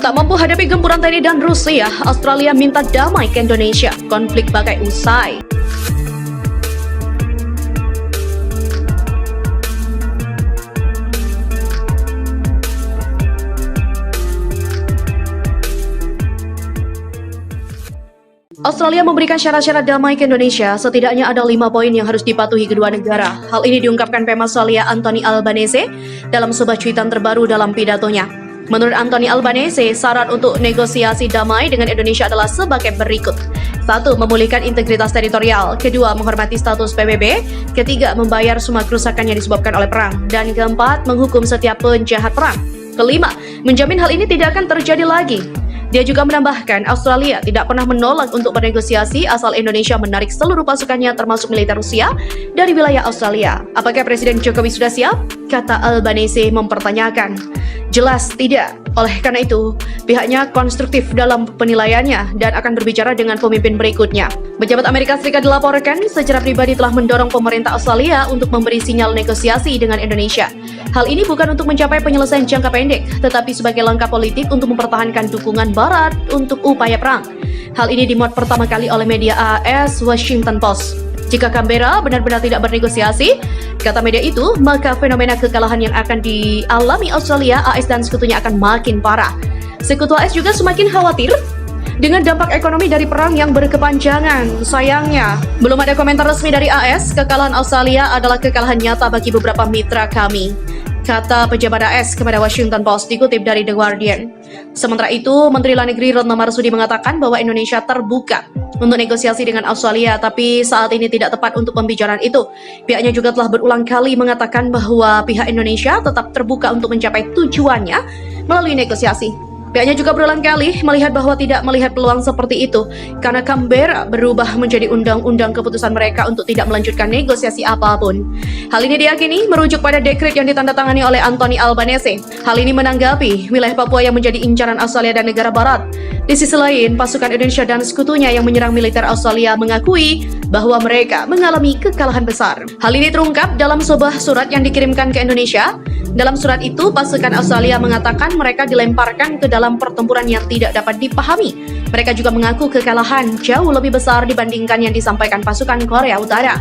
Tak mampu hadapi gempuran TNI dan Rusia, Australia minta damai ke Indonesia. Konflik bagai usai. Australia memberikan syarat-syarat damai ke Indonesia. Setidaknya ada 5 poin yang harus dipatuhi kedua negara. Hal ini diungkapkan PM Australia Anthony Albanese dalam sebuah cuitan terbaru dalam pidatonya. Menurut Anthony Albanese, syarat untuk negosiasi damai dengan Indonesia adalah sebagai berikut. 1. Memulihkan integritas teritorial. 2. Menghormati status PBB. 3. Membayar semua kerusakan yang disebabkan oleh perang. Dan 4. Menghukum setiap penjahat perang. 5. Menjamin hal ini tidak akan terjadi lagi. Dia juga menambahkan, Australia tidak pernah menolak untuk bernegosiasi asal Indonesia menarik seluruh pasukannya termasuk militer Rusia dari wilayah Australia. Apakah Presiden Jokowi sudah siap? Kata Albanese mempertanyakan. Jelas tidak. Oleh karena itu, pihaknya konstruktif dalam penilaiannya dan akan berbicara dengan pemimpin berikutnya. Pejabat Amerika Serikat dilaporkan secara pribadi telah mendorong pemerintah Australia untuk memberi sinyal negosiasi dengan Indonesia. Hal ini bukan untuk mencapai penyelesaian jangka pendek, tetapi sebagai langkah politik untuk mempertahankan dukungan Barat untuk upaya perang. Hal ini dimuat pertama kali oleh media AS Washington Post. Jika Canberra benar-benar tidak bernegosiasi, kata media itu, maka fenomena kekalahan yang akan dialami Australia, AS dan sekutunya akan makin parah. Sekutu AS juga semakin khawatir dengan dampak ekonomi dari perang yang berkepanjangan. Sayangnya, belum ada komentar resmi dari AS. Kekalahan Australia adalah kekalahan nyata bagi beberapa mitra kami, kata pejabat AS kepada Washington Post dikutip dari The Guardian. Sementara itu, Menteri Luar Negeri Retno Marsudi mengatakan bahwa Indonesia terbuka untuk negosiasi dengan Australia, tapi saat ini tidak tepat untuk pembicaraan itu. Pihaknya juga telah berulang kali mengatakan bahwa pihak Indonesia tetap terbuka untuk mencapai tujuannya melalui negosiasi. Pihaknya juga berulang kali melihat bahwa tidak melihat peluang seperti itu karena Canberra berubah menjadi undang-undang keputusan mereka untuk tidak melanjutkan negosiasi apapun. Hal ini diyakini merujuk pada dekret yang ditandatangani oleh Anthony Albanese. Hal ini menanggapi wilayah Papua yang menjadi incaran Australia dan negara Barat. Di sisi lain, pasukan Indonesia dan sekutunya yang menyerang militer Australia mengakui bahwa mereka mengalami kekalahan besar. Hal ini terungkap dalam sebuah surat yang dikirimkan ke Indonesia. Dalam surat itu, pasukan Australia mengatakan mereka dilemparkan ke dalam pertempuran yang tidak dapat dipahami. Mereka juga mengaku kekalahan jauh lebih besar dibandingkan yang disampaikan pasukan Korea Utara.